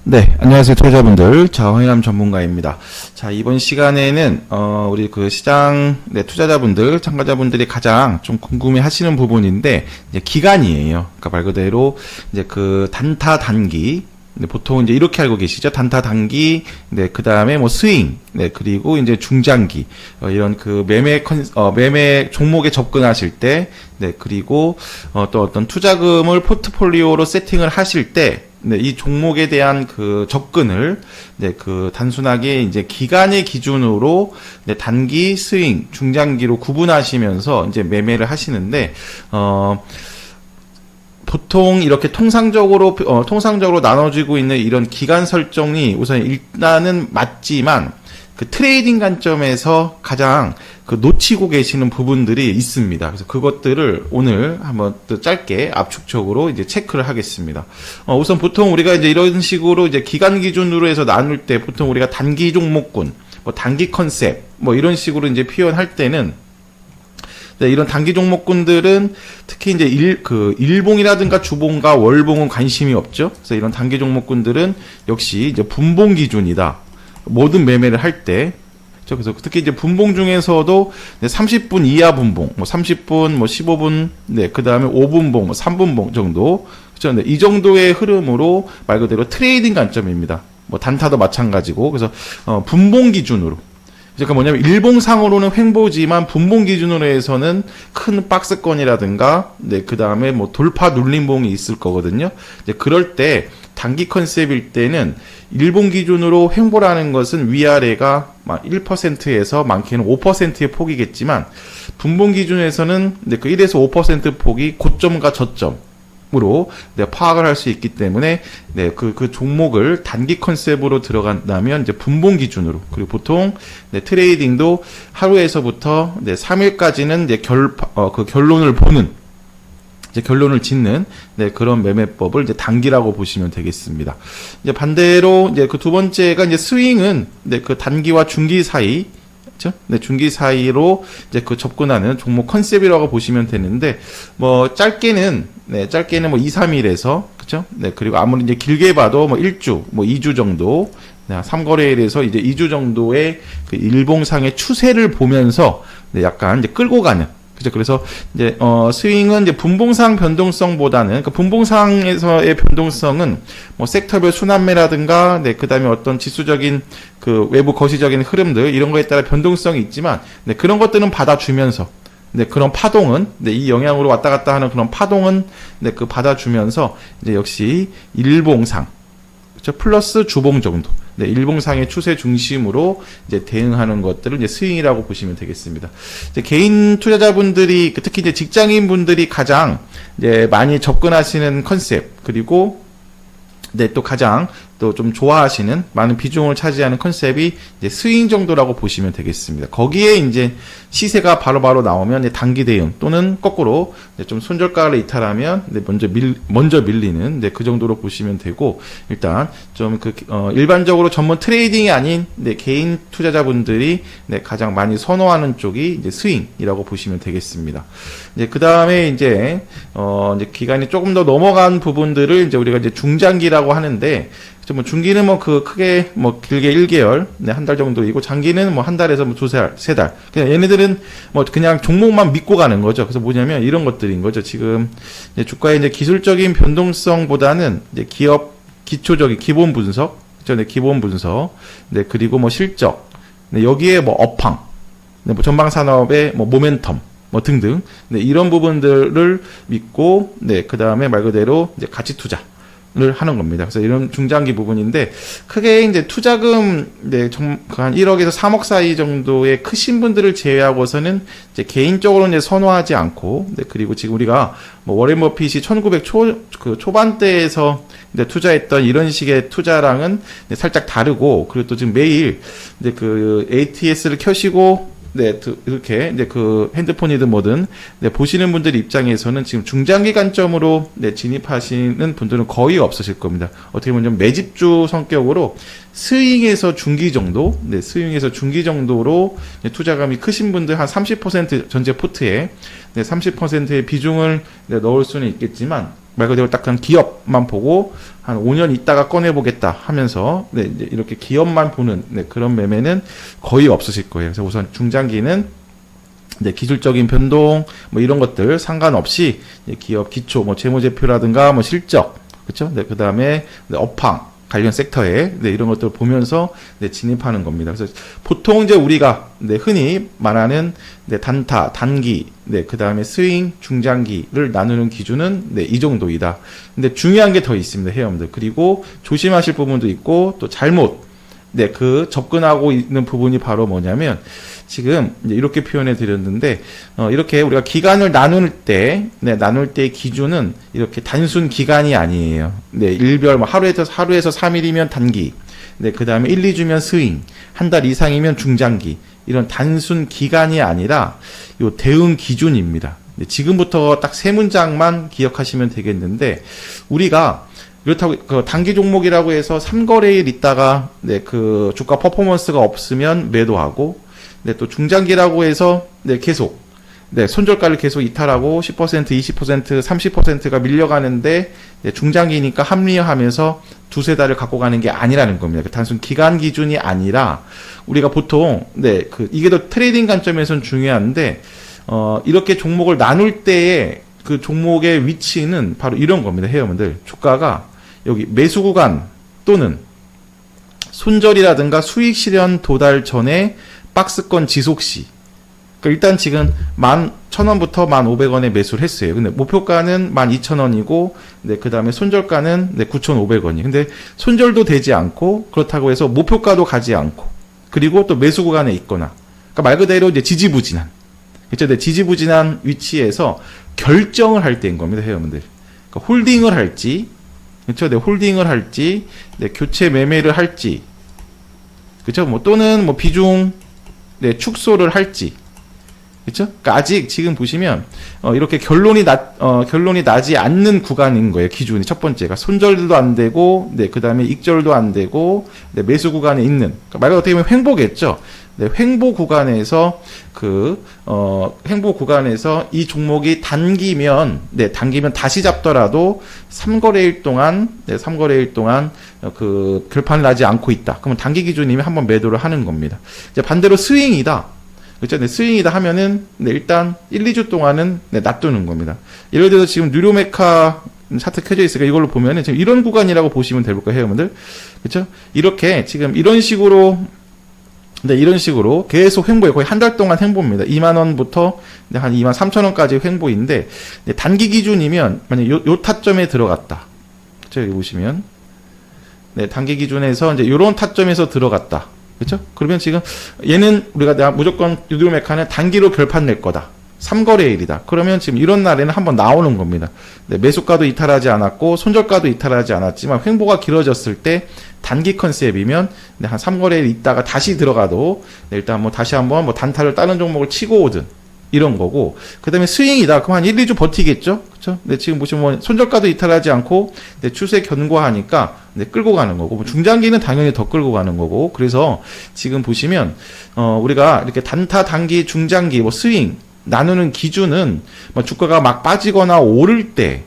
네, 안녕하세요, 투자자분들. 황희남 전문가입니다. 자, 이번 시간에는, 우리 그 시장, 투자자분들, 참가자분들이 가장 좀 궁금해 하시는 부분인데, 이제 기간이에요. 그러니까 말 그대로, 이제 그 단타 단기, 보통 이제 이렇게 알고 계시죠? 단타 단기, 그 다음에 뭐 스윙, 그리고 이제 중장기, 이런 그 매매 종목에 접근하실 때, 그리고 또 어떤 투자금을 포트폴리오로 세팅을 하실 때, 이 종목에 대한 그 접근을, 그 단순하게 이제 기간의 기준으로, 단기, 스윙, 중장기로 구분하시면서 이제 매매를 하시는데, 보통 이렇게 통상적으로 나눠지고 있는 이런 기간 설정이 우선 일단은 맞지만, 그 트레이딩 관점에서 가장 그 놓치고 계시는 부분들이 있습니다. 그래서 그것들을 오늘 한번 또 짧게 압축적으로 이제 체크를 하겠습니다. 우선 보통 우리가 이제 이런 식으로 이제 기간 기준으로 해서 나눌 때 보통 우리가 단기 종목군, 뭐 단기 컨셉, 뭐 이런 식으로 이제 표현할 때는 이런 단기 종목군들은 특히 이제 일봉이라든가 주봉과 월봉은 관심이 없죠. 그래서 이런 단기 종목군들은 역시 이제 분봉 기준이다. 모든 매매를 할 때. 그래서 특히 이제 분봉 중에서도 30분 이하 분봉, 뭐 30분, 뭐 15분, 그 다음에 5분봉, 뭐 3분봉 정도. 그렇죠. 이 정도의 흐름으로 말 그대로 트레이딩 관점입니다. 뭐 단타도 마찬가지고. 그래서, 분봉 기준으로. 그러니까 뭐냐면 일봉상으로는 횡보지만 분봉 기준으로 해서는 큰 박스권이라든가 그 다음에 뭐 돌파 눌림봉이 있을 거거든요. 이제 그럴 때 단기 컨셉일 때는 일봉 기준으로 횡보라는 것은 위아래가 1%에서 많게는 5%의 폭이겠지만 분봉 기준에서는 그 1에서 5% 폭이 고점과 저점으로 파악을 할 수 있기 때문에 그 종목을 단기 컨셉으로 들어간다면 이제 분봉 기준으로, 그리고 보통 트레이딩도 하루에서부터 3일까지는 이제 그 결론을 보는, 이제 결론을 짓는 그런 매매법을 이제 단기라고 보시면 되겠습니다. 이제 반대로 이제 그 두 번째가 이제 스윙은 그 단기와 중기 사이, 그렇죠? 중기 사이로 이제 그 접근하는 종목 컨셉이라고 보시면 되는데, 뭐 짧게는 뭐 2, 3일에서, 그렇죠? 그리고 아무리 이제 길게 봐도 뭐 1주, 뭐 2주 정도, 3거래일에서 이제 2주 정도의 그 일봉상의 추세를 보면서 약간 이제 끌고 가는. 그래서 이제 스윙은 이제 분봉상 변동성보다는, 그러니까 분봉상에서의 변동성은 뭐 섹터별 순환매라든가 그다음에 어떤 지수적인 그 외부 거시적인 흐름들 이런 거에 따라 변동성이 있지만 그런 것들은 받아주면서 그런 파동은 이 영향으로 왔다 갔다 하는 그런 파동은 그 받아주면서 이제 역시 일봉상, 그렇죠? 플러스 주봉 정도. 일봉상의 추세 중심으로 이제 대응하는 것들을 이제 스윙이라고 보시면 되겠습니다. 이제 개인 투자자분들이, 특히 이제 직장인분들이 가장 이제 많이 접근하시는 컨셉, 그리고 또 가장 또 좀 좋아하시는, 많은 비중을 차지하는 컨셉이 이제 스윙 정도라고 보시면 되겠습니다. 거기에 이제 시세가 바로바로 나오면 단기 대응, 또는 거꾸로 좀 손절가를 이탈하면 먼저 밀리는 그 정도로 보시면 되고, 일단 좀 일반적으로 전문 트레이딩이 아닌 개인 투자자분들이 가장 많이 선호하는 쪽이 이제 스윙이라고 보시면 되겠습니다. 이제 그 다음에 이제 기간이 조금 더 넘어간 부분들을 이제 우리가 이제 중장기라고 하는데, 뭐 중기는 뭐 크게 뭐 길게 1개월, 한 달 정도이고, 장기는 뭐 한 달에서 뭐 두세 달, 세 달. 그냥 얘네들은 뭐 그냥 종목만 믿고 가는 거죠. 그래서 뭐냐면 이런 것들인 거죠. 지금 이제 주가의 이제 기술적인 변동성보다는 이제 기업 기초적인 기본 분석, 그렇죠? 기본 분석, 그리고 뭐 실적, 여기에 뭐 업황, 뭐 전방 산업의 뭐 모멘텀, 뭐 등등, 이런 부분들을 믿고, 그 다음에 말 그대로 이제 가치 투자. 를 하는 겁니다. 그래서 이런 중장기 부분인데, 크게 이제 투자금 한 1억에서 3억 사이 정도의 크신 분들을 제외하고서는 이제 개인적으로 이제 선호하지 않고, 그리고 지금 우리가 뭐 워렌 버핏이 1900 초반대에서 이제 투자했던 이런 식의 투자랑은 살짝 다르고, 그리고 또 지금 매일 이제 그 ATS를 켜시고 네, 이렇게 이제 그 핸드폰이든 뭐든 네, 보시는 분들 입장에서는 지금 중장기 관점으로 네, 진입하시는 분들은 거의 없으실 겁니다. 어떻게 보면 좀 매집주 성격으로 스윙에서 중기 정도, 네, 스윙에서 중기 정도로 네, 투자감이 크신 분들 한 30% 전체 포트에 네, 30%의 비중을 네, 넣을 수는 있겠지만 말 그대로 딱 그냥 기업만 보고 한 5년 있다가 꺼내보겠다 하면서 네, 이제 이렇게 기업만 보는 네, 그런 매매는 거의 없으실 거예요. 그래서 우선 중장기는 네, 기술적인 변동 뭐 이런 것들 상관없이 기업 기초 뭐 재무제표라든가 뭐 실적 그렇죠? 네, 그다음에 네, 업황 관련 섹터에 네, 이런 것들을 보면서 네, 진입하는 겁니다. 그래서 보통 이제 우리가 네, 흔히 말하는 네, 단타, 단기, 네, 그 다음에 스윙, 중장기를 나누는 기준은 네, 이 정도이다. 근데 중요한 게 더 있습니다, 회원들. 그리고 조심하실 부분도 있고 또 잘못 네, 그 접근하고 있는 부분이 바로 뭐냐면 지금 이제 이렇게 표현해 드렸는데 이렇게 우리가 기간을 나눌 때 나눌 때의 기준은 이렇게 단순 기간이 아니에요. 네, 일별 뭐 하루에서 3일이면 단기. 네, 그다음에 1, 2주면 스윙. 한 달 이상이면 중장기. 이런 단순 기간이 아니라 요 대응 기준입니다. 네, 지금부터 딱 세 문장만 기억하시면 되겠는데 우리가 그렇다고 그 단기 종목이라고 해서 3거래일 있다가 네, 그 주가 퍼포먼스가 없으면 매도하고 네, 또 중장기라고 해서 네, 계속 네, 손절가를 계속 이탈하고 10%, 20%, 30%가 밀려가는데 네, 중장기니까 합리화하면서 두세 달을 갖고 가는 게 아니라는 겁니다. 단순 기간 기준이 아니라 우리가 보통 네, 그 이게 더 트레이딩 관점에서는 중요한데 이렇게 종목을 나눌 때의 그 종목의 위치는 바로 이런 겁니다. 회원분들 주가가 여기 매수 구간 또는 손절이라든가 수익 실현 도달 전에 박스권 지속 시. 그러니까 일단 지금 11,000원부터 1,500원에 매수를 했어요. 근데 목표가는 12,000원이고, 네, 그 다음에 손절가는 네, 9,500원이. 근데 손절도 되지 않고, 그렇다고 해서 목표가도 가지 않고, 그리고 또 매수 구간에 있거나. 그러니까 말 그대로 이제 지지부진한. 그렇죠? 네, 지지부진한 위치에서 결정을 할 때인 겁니다, 회원분들. 그러니까 홀딩을 할지, 그렇죠? 네, 홀딩을 할지, 네, 교체 매매를 할지, 그렇죠? 뭐 또는 뭐 비중 네, 축소를 할지. 그렇죠? 그러니까 아직 지금 보시면 이렇게 결론이 나지 않는 구간인 거예요. 기준이 첫 번째가 손절도 안 되고, 네, 그다음에 익절도 안 되고, 네, 매수 구간에 있는. 그러니까 말 그대로 어떻게 보면 횡보겠죠. 네, 횡보 구간에서 횡보 구간에서 이 종목이 단기면 다시 잡더라도 3거래일 동안 그 결판을 나지 않고 있다. 그러면 단기 기준이면 한번 매도를 하는 겁니다. 이제 반대로 스윙이다. 그렇죠? 네, 스윙이다 하면은 네, 일단 1, 2주 동안은 네, 놔두는 겁니다. 예를 들어서 지금 뉴로메카 차트 켜져 있으니까 이걸로 보면은 지금 이런 구간이라고 보시면 될 거예요, 회원분들. 그렇죠? 이렇게 지금 이런 식으로 계속 횡보해요. 거의 한 달 동안 횡보입니다. 2만원부터 한 23,000원까지 횡보인데, 단기 기준이면, 만약 요 타점에 들어갔다. 그쵸? 여기 보시면. 네, 단기 기준에서 이제 요런 타점에서 들어갔다. 그쵸? 그러면 지금 얘는 우리가 무조건 뉴로메카는 단기로 결판 낼 거다. 3거래일이다. 그러면 지금 이런 날에는 한번 나오는 겁니다. 네, 매수가도 이탈하지 않았고 손절가도 이탈하지 않았지만 횡보가 길어졌을 때 단기 컨셉이면 네, 한 3거래일 있다가 다시 들어가도 네, 일단 뭐 다시 한번 뭐 단타를 다른 종목을 치고 오든 이런 거고, 그 다음에 스윙이다. 그럼 한 1, 2주 버티겠죠? 그쵸? 네, 지금 보시면 뭐 손절가도 이탈하지 않고, 네, 추세 견고하니까, 네, 끌고 가는 거고, 뭐 중장기는 당연히 더 끌고 가는 거고, 그래서 지금 보시면, 우리가 이렇게 단타, 단기, 중장기, 뭐 스윙, 나누는 기준은, 뭐 주가가 막 빠지거나 오를 때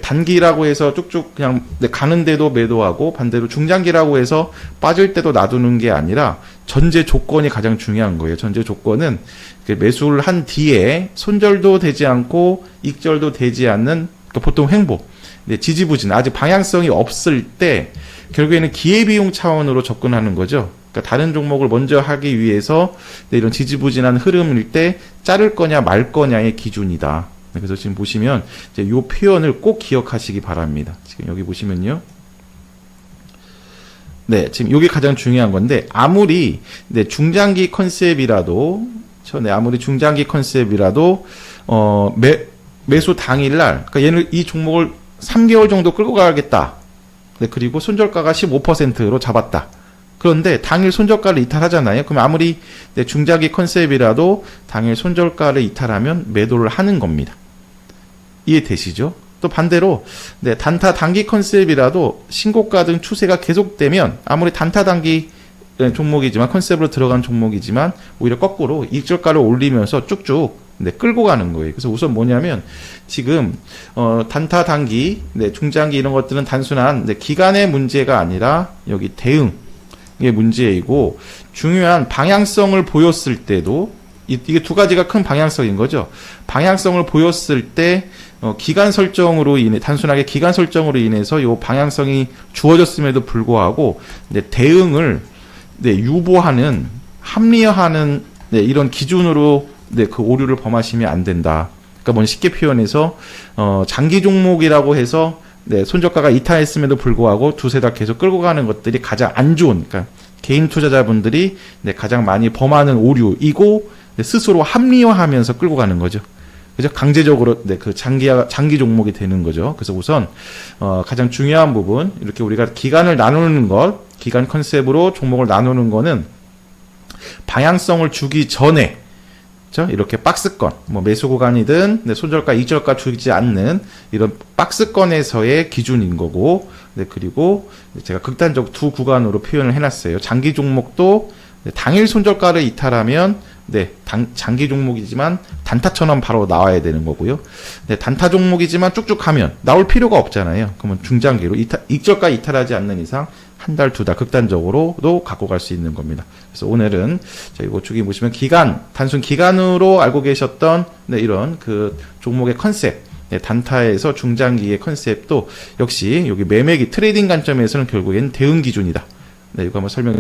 단기라고 해서 쭉쭉 그냥 가는데도 매도하고 반대로 중장기라고 해서 빠질 때도 놔두는 게 아니라 전제 조건이 가장 중요한 거예요. 전제 조건은 매수를 한 뒤에 손절도 되지 않고 익절도 되지 않는 그러니까 보통 횡보, 지지부진 아직 방향성이 없을 때 결국에는 기회비용 차원으로 접근하는 거죠. 그러니까 다른 종목을 먼저 하기 위해서 이런 지지부진한 흐름일 때 자를 거냐 말 거냐의 기준이다. 그래서 지금 보시면 이제 이 표현을 꼭 기억하시기 바랍니다. 지금 여기 보시면요. 네, 지금 이게 가장 중요한 건데 아무리 중장기 컨셉이라도 매수 당일날 그러니까 얘는 이 종목을 3개월 정도 끌고 가야겠다. 네, 그리고 손절가가 15%로 잡았다. 그런데 당일 손절가를 이탈하잖아요. 그럼 아무리 네, 중장기 컨셉이라도 당일 손절가를 이탈하면 매도를 하는 겁니다. 이해되시죠? 또 반대로 네, 단타 단기 컨셉이라도 신고가 등 추세가 계속되면 아무리 단타 단기 종목이지만 컨셉으로 들어간 종목이지만 오히려 거꾸로 일절가를 올리면서 쭉쭉 네, 끌고 가는 거예요. 그래서 우선 뭐냐면 지금 단타 단기, 네, 중장기 이런 것들은 단순한 네, 기간의 문제가 아니라 여기 대응의 문제이고 중요한 방향성을 보였을 때도 이게 두 가지가 큰 방향성인 거죠. 방향성을 보였을 때 기간 설정으로 인해 단순하게 기간 설정으로 인해서 이 방향성이 주어졌음에도 불구하고 네, 대응을 네, 유보하는 합리화하는 네, 이런 기준으로 네, 그 오류를 범하시면 안 된다. 그러니까 뭐 쉽게 표현해서 장기 종목이라고 해서 네, 손절가가 이탈했음에도 불구하고 두세 달 계속 끌고 가는 것들이 가장 안 좋은, 그러니까 개인 투자자분들이 네, 가장 많이 범하는 오류이고 네, 스스로 합리화하면서 끌고 가는 거죠. 그죠? 강제적으로 네, 그 장기 종목이 되는 거죠. 그래서 우선 가장 중요한 부분 이렇게 우리가 기간을 나누는 것, 기간 컨셉으로 종목을 나누는 거는 방향성을 주기 전에 그렇죠? 이렇게 박스권, 뭐 매수 구간이든 네, 손절가, 이절가 주지 않는 이런 박스권에서의 기준인 거고, 네, 그리고 제가 극단적 두 구간으로 표현을 해놨어요. 장기 종목도 네, 당일 손절가를 이탈하면 네, 장기 종목이지만 단타처럼 바로 나와야 되는 거고요. 네, 단타 종목이지만 쭉쭉 가면 나올 필요가 없잖아요. 그러면 중장기로 익절가 이탈하지 않는 이상 한 달, 두 달 극단적으로도 갖고 갈 수 있는 겁니다. 그래서 오늘은 저희 우측에 보시면 단순 기간으로 알고 계셨던 네, 이런 그 종목의 컨셉, 네, 단타에서 중장기의 컨셉도 역시 여기 매매기 트레이딩 관점에서는 결국엔 대응 기준이다. 네, 이거 한번 설명.